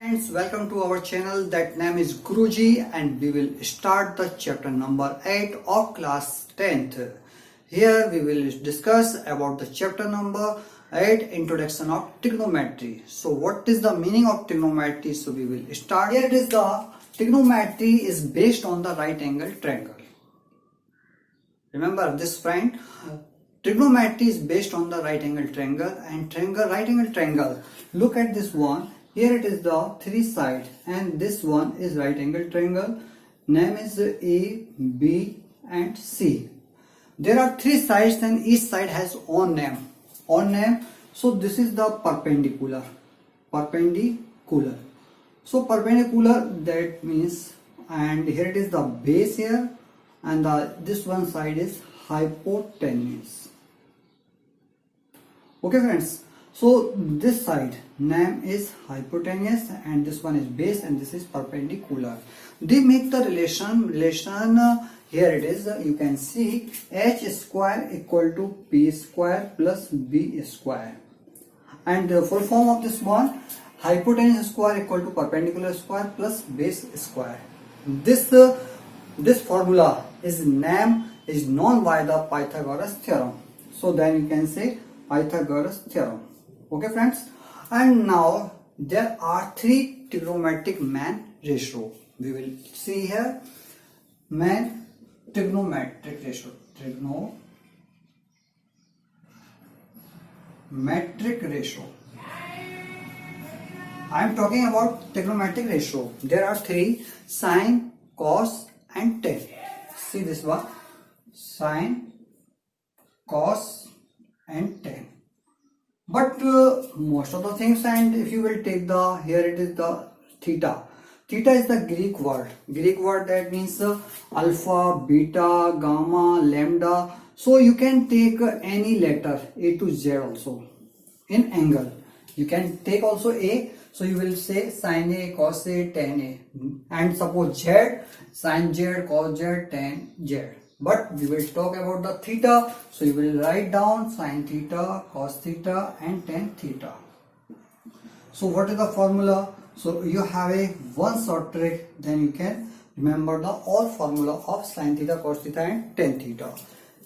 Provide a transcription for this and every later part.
Friends, welcome to our channel. That name is Guruji and we will start the chapter number 8 of class 10th. Here we will discuss about the chapter number 8, introduction of trigonometry. So what is the meaning of trigonometry? So we will start. Here it is, the trigonometry is based on the right angle triangle. Remember this, friend. Trigonometry is based on the right angle triangle and right angle triangle. Look at this one. Here it is the three sides and this one is right angle triangle. Name is A, B and C. There are three sides and each side has own name. So this is the perpendicular. So perpendicular, that means, and here it is the base here and this one side is hypotenuse. Okay friends. So this side name is hypotenuse and this one is base and this is perpendicular. They make the relation here it is, you can see h square equal to p square plus b square, and the full form of this one, hypotenuse square equal to perpendicular square plus base square. This formula is known by the Pythagoras theorem. So then you can say Pythagoras theorem. Okay friends, and now there are three trigonometric main ratio. We will see here main trigonometric ratio. I am talking about trigonometric ratio. There are three: sine, cos and tan. See this one, sine, cos and tan. But most of the things, and if you will take here it is the theta. Theta is the Greek word that means alpha, beta, gamma, lambda. So you can take any letter A to Z also in angle. You can take also A. So you will say sin A, cos A, tan A. And suppose Z, sin Z, cos Z, tan Z. But we will talk about the theta, so you will write down sin theta, cos theta and tan theta. So what is the formula? So you have one short trick, then you can remember the all formula of sin theta, cos theta and tan theta.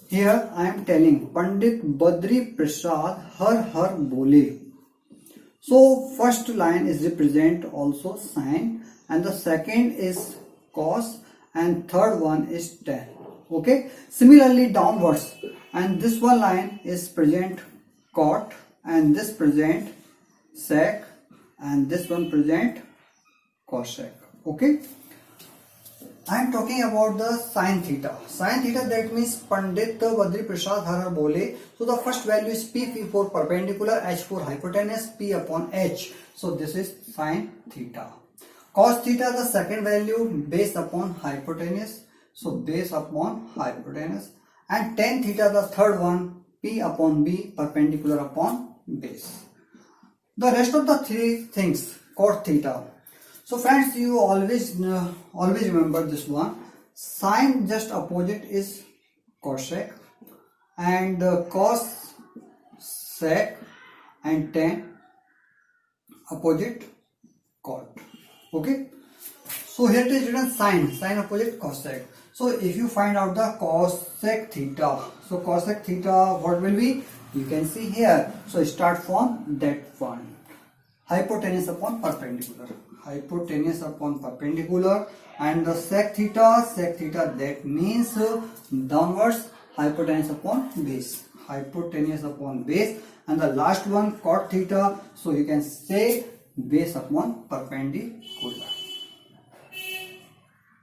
Here I am telling Pandit Badri Prasad har bole. So first line is represent also sin and the second is cos and third one is tan. Okay, similarly downwards, and this one line is present cot and this present sec and this one present cosec. Okay, I am talking about the sin theta. Sin theta, that means Pandit Badri Prasad har bole. So the first value is P for perpendicular, H for hypotenuse, P upon H. So this is sin theta. Cos theta, the second value, base upon hypotenuse. So base upon hypotenuse, and tan theta, the third one, P upon B, perpendicular upon base. The rest of the three things, cot theta. So friends, you always remember this one. Sine just opposite is cosec, and cos sec, and tan opposite cot. Okay. So here it is written sine opposite cosec. So if you find out the cosec theta, so cosec theta, what will be? You can see here. So start from that one. Hypotenuse upon perpendicular. And the sec theta, that means downwards, hypotenuse upon base. And the last one, cot theta. So you can say base upon perpendicular.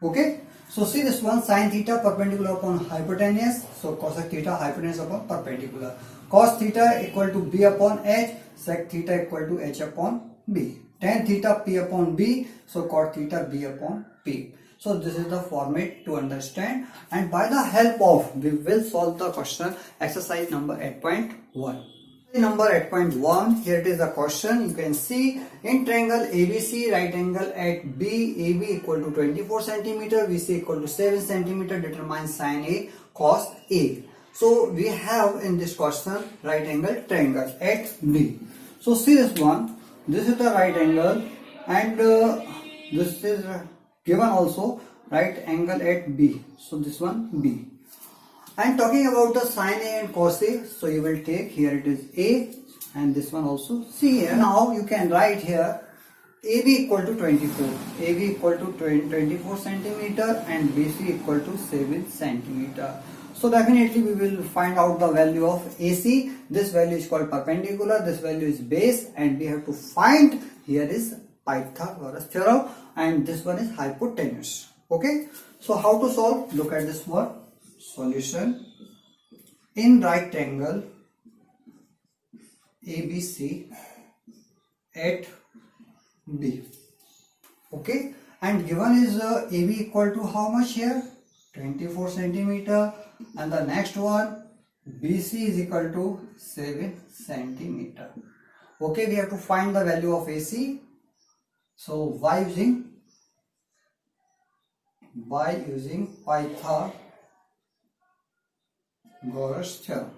Okay, so see this one, sin theta perpendicular upon hypotenuse, so cosec theta hypotenuse upon perpendicular. Cos theta equal to B upon H, sec theta equal to H upon B. Tan theta P upon B, so cot theta B upon P. So this is the format to understand, and by the help of, we will solve the question exercise number 8.1. Number 8.1, here it is the question. You can see in triangle ABC, right angle at B, AB equal to 24 cm, BC equal to 7 cm, determine sin A, cos A. So we have in this question right angle triangle at B. So see this one, this is the right angle and this is given also right angle at B. So this one B. And talking about the sine A and cos A, so you will take here it is A and this one also C here. Now you can write here AB equal to 24, AB equal to 24 centimeter and BC equal to 7 centimeter. So definitely we will find out the value of AC. This value is called perpendicular, this value is base, and we have to find here is Pythagoras theorem, and this one is hypotenuse. Okay, so how to solve? Look at this one. Solution: in right triangle ABC at B. Okay, and given is AB equal to how much here? 24 centimeter, and the next one BC is equal to 7 centimeter. Okay, we have to find the value of AC. So by using Pythagoras theorem.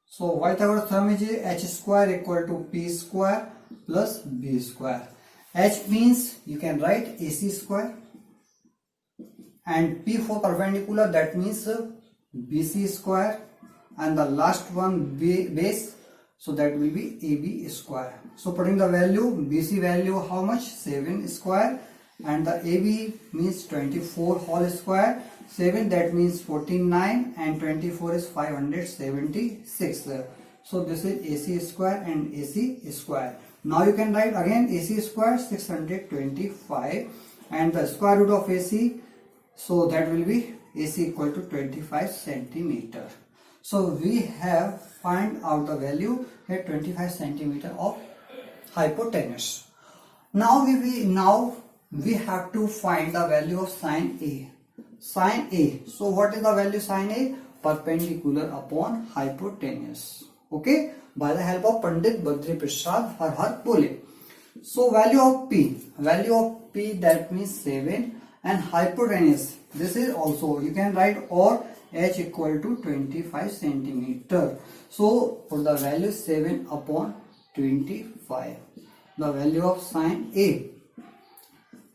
So Pythagoras theorem is h square equal to p square plus b square. H means you can write AC square, and P for perpendicular, that means BC square, and the last one base, so that will be AB square. So putting the value, BC value how much? 7 square, and the AB means 24 whole square. 7 that means 49, and 24 is 576. So this is AC square and AC square. Now you can write again AC square 625, and the square root of AC, so that will be AC equal to 25 centimeter. So we have find out the value here 25 centimeter of hypotenuse. Now we have to find the value of sine A. Sine A. So what is the value sine A? Perpendicular upon hypotenuse. Okay, by the help of Pandit Badri Prasad Har Pule. So value of P that means 7, and hypotenuse, this is also you can write or h equal to 25 centimeter. So for the value 7 upon 25, the value of sine A.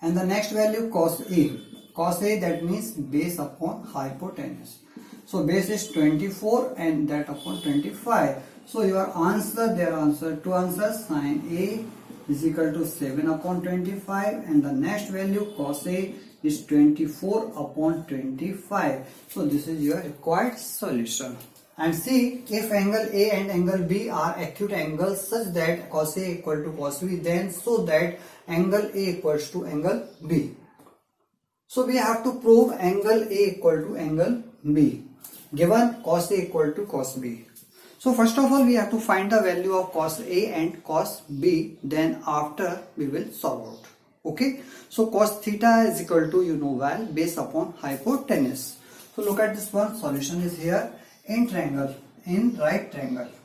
And the next value cos A. Cos A, that means base upon hypotenuse. So base is 24 and that upon 25. So your answer, there are two answers. Sine A is equal to 7 upon 25, and the next value cos A is 24 upon 25. So this is your required solution. And see, if angle A and angle B are acute angles such that cos A equal to cos B, then so that angle A equals to angle B. So we have to prove angle A equal to angle B, given cos A equal to cos B. So first of all we have to find the value of cos A and cos B, then after we will solve out. Okay, so cos theta is equal to, you know well, base upon hypotenuse. So look at this one. Solution is here. In right triangle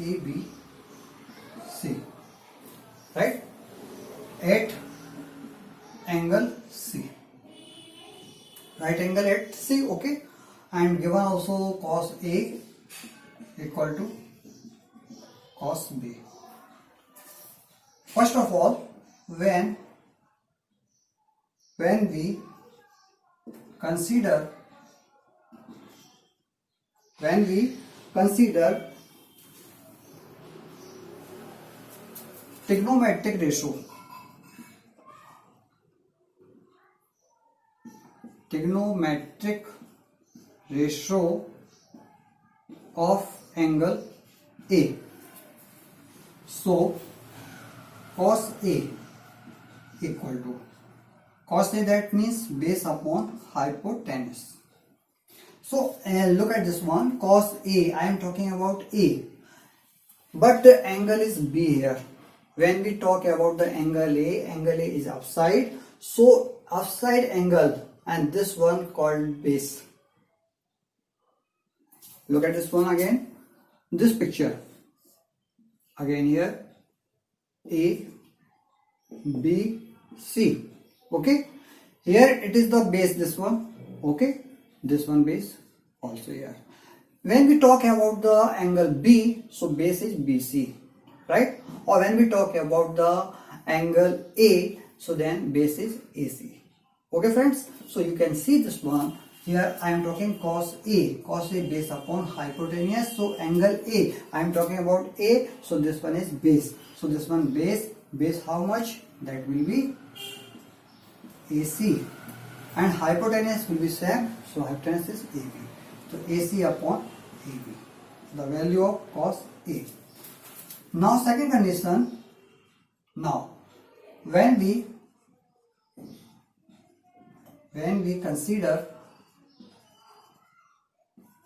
ABC, right, at angle C, right angle at C. Okay, and given also cos A equal to cos B. First of all, when we consider trigonometric ratio of angle A, so cos A equal to cos A, that means base upon hypotenuse. So look at this one. Cos A, I am talking about A, but the angle is B here. When we talk about the angle A is upside, so upside angle, and this one called base. Look at this one again, this picture again here, A, B, C. Okay, here it is the base, this one. Okay, this one base also here. When we talk about the angle B, so base is BC, right? Or when we talk about the angle A, so then base is AC. Okay friends, so you can see this one. Here I am talking cos A based upon hypotenuse. So angle A, I am talking about A, so this one is base. So this one base how much? That will be AC. And hypotenuse will be same, so hypotenuse is AB. So AC upon AB, the value of cos A. Now second condition, now when we consider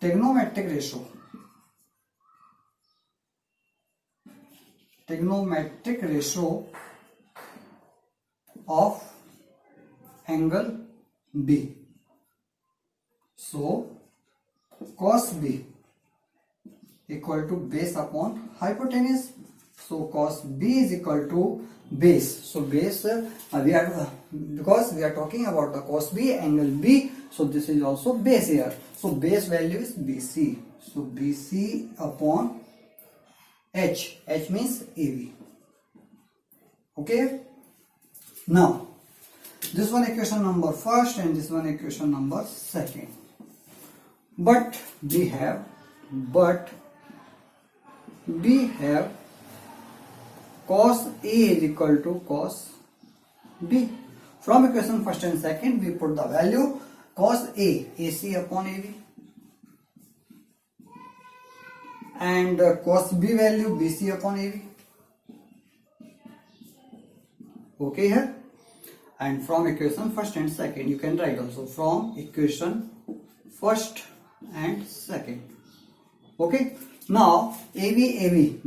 trigonometric ratio of angle B. So cos B equal to base upon hypotenuse. So cos B is equal to base. So base because we are talking about the cos B angle B. So this is also base here. So base value is BC. So BC upon H. H means AB. Okay. Now this one equation number first and this one equation number second. But we have cos A is equal to cos B. From equation first and second, we put the value cos A, AC upon AB, and cos B value BC upon AB. Okay here. And from equation first and second, you can write also from equation first and second. Okay. Now AC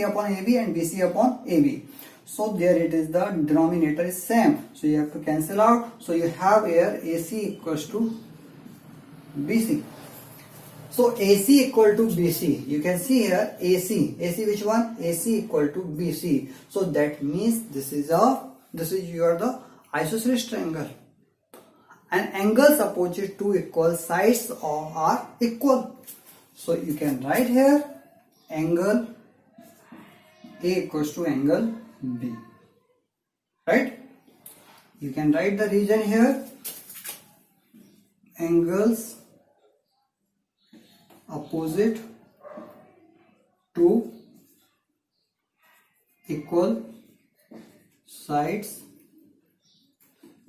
upon AB and BC upon AB. So there it is, the denominator is same. So you have to cancel out. So you have here AC equals to BC. So AC equal to BC. You can see here AC which one? AC equal to BC. So that means this is the isosceles triangle. And angles opposite to equal sides are equal. So you can write here angle A equals to angle B. Right? You can write the region here. Angles opposite to equal sides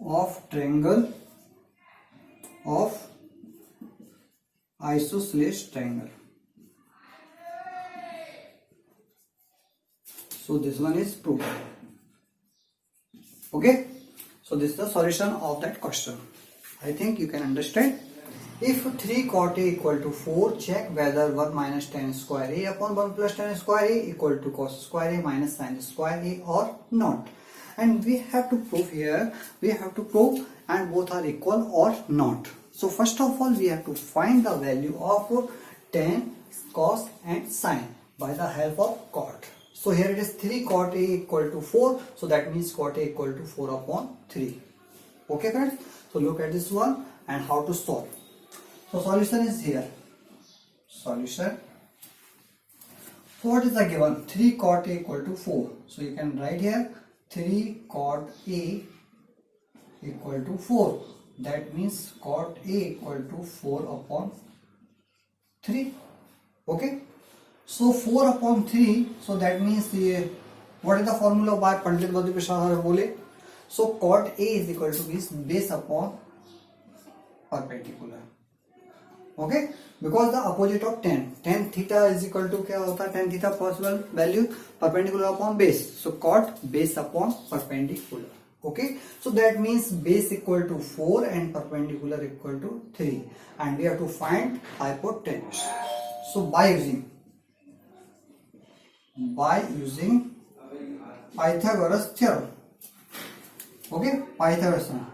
of triangle of isosceles triangle. So this one is proved. Okay. So this is the solution of that question. I think you can understand. If 3 cot A equal to 4, check whether 1 minus tan square A upon 1 plus tan square A equal to cos square A minus sin square A or not. And we have to prove here, and both are equal or not. So first of all, we have to find the value of tan, cos and sin by the help of cot. So here it is 3 cot A equal to 4. So that means cot A equal to 4 upon 3. Okay friends. So look at this one and how to solve. So solution is here. Solution. So what is the given? 3 cot A equal to 4. So you can write here 3 cot A equal to 4. That means cot A equal to 4 upon 3. Okay. So 4 upon 3. So that means what is the formula by Pandit Badri Prasad bole? So cot A is equal to base upon perpendicular. Okay, because the opposite of tan theta is equal to क्या होता है? Tan theta possible value perpendicular upon base. So cot base upon perpendicular. Okay, so that means base equal to 4 and perpendicular equal to 3, and we have to find hypotenuse. So by using Pythagoras theorem. Okay, Pythagoras theorem.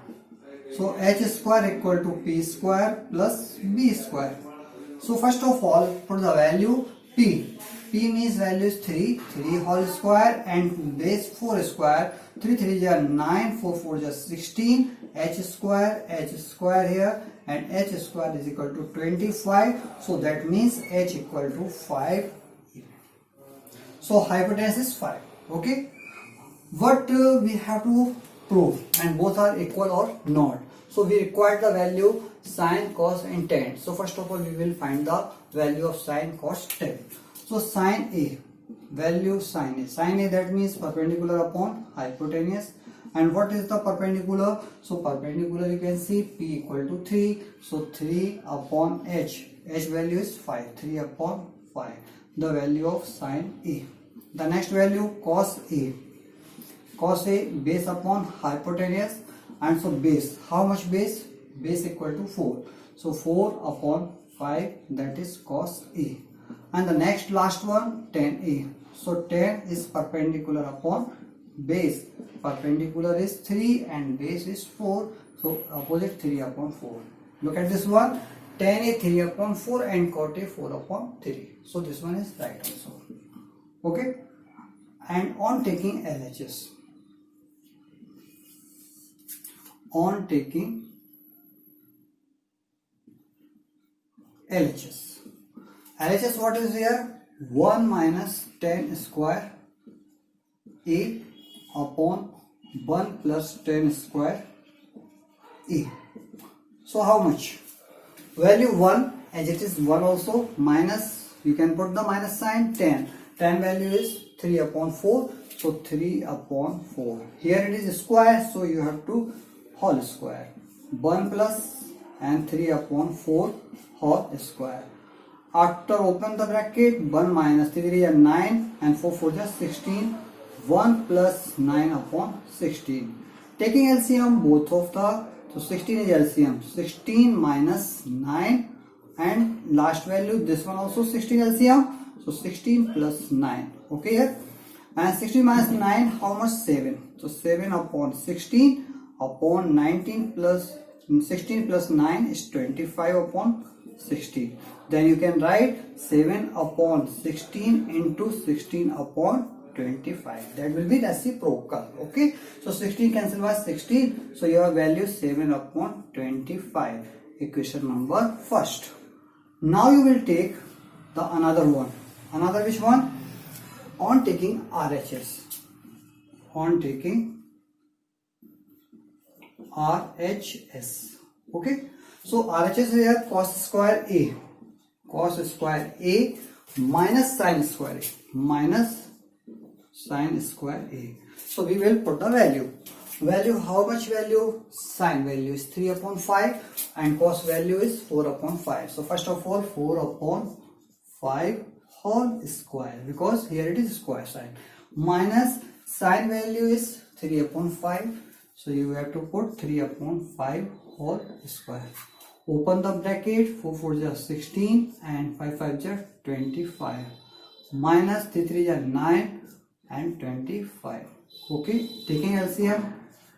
So h square equal to p square plus b square. So first of all, put the value p. P means value is 3 whole square and base 4 square. 3 3 is 9, 4 4 is 16, h square here, and h square is equal to 25. So that means h equal to 5. So hypotenuse is 5. Okay. What we have to prove, and both are equal or not. So we require the value sine, cos and tan. So first of all we will find the value of sine, cos, tan. So sine A, value sine A. Sine A, that means perpendicular upon hypotenuse. And what is the perpendicular? So perpendicular you can see P equal to 3. So 3 upon H. H value is 5. 3 upon 5. The value of sine A. The next value cos A. Cos A, base upon hypotenuse. And so base, how much base? Base equal to 4. So 4 upon 5, that is cos A. And the next last one, tan A. So tan is perpendicular upon base. Perpendicular is 3 and base is 4. So opposite 3 upon 4. Look at this one. Tan A 3 upon 4 and cot A 4 upon 3. So this one is right also. Okay. And on taking LHS. On taking LHS. LHS what is here? 1 minus tan square A upon 1 plus tan square A. So how much? Value 1, as it is 1 also, minus, you can put the minus sign, tan. Tan value is 3 upon 4. So 3 upon 4. Here it is square, so you have to whole square. 1 plus and 3 upon 4 whole square. After open the bracket, 1 minus 3 is 9 and 4 4 is 16. 1 plus 9 upon 16. Taking LCM both of the, so 16 is LCM. 16 minus 9 and last value, this one also 16 LCM. So 16 plus 9. Okay here. And 16 minus 9, how much? 7. So 7 upon 16 upon 19 plus 16 plus 9 is 25 upon 16. Then you can write 7 upon 16 into 16 upon 25. That will be reciprocal. Okay. So 16 cancel by 16. So your value 7 upon 25. Equation number first. Now you will take the another one. Another which one? On taking RHS. On taking RHS. Okay. So RHS here cos square A. Cos square A minus sin square A. Minus sin square A. So we will put the value. Value, how much value? Sin value is 3 upon 5 and cos value is 4 upon 5. So first of all 4 upon 5 whole square, because here it is square side, minus sin value is 3 upon 5. So you have to put 3 upon 5 whole square. Open the bracket, 4 4 is 16 and 5 5 is 25. Minus 3 3 is 9 and 25. Okay, taking LCM,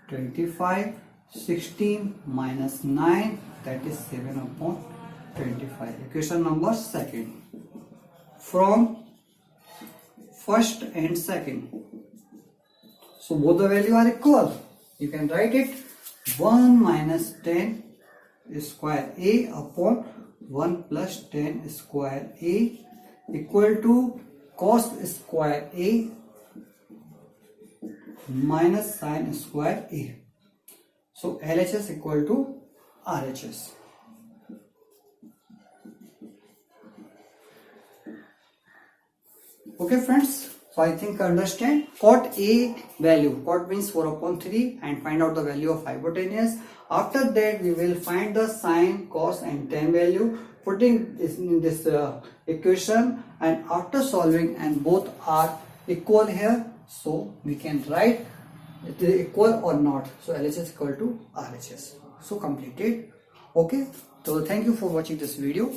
25, 16 minus 9, that is 7 upon 25. Equation number second. From first and second. So both the value are equal. You can write it 1 minus 10 square A upon 1 plus 10 square A equal to cos square A minus sin square A. So LHS equal to RHS. Okay friends, so I think understand. Cot A value, cot means 4 upon 3, and find out the value of hypotenuse. After that we will find the sine, cos and tan value, putting this in this equation, and after solving and both are equal here, so we can write it is equal or not. So LHS equal to RHS. So completed. Okay, so thank you for watching this video.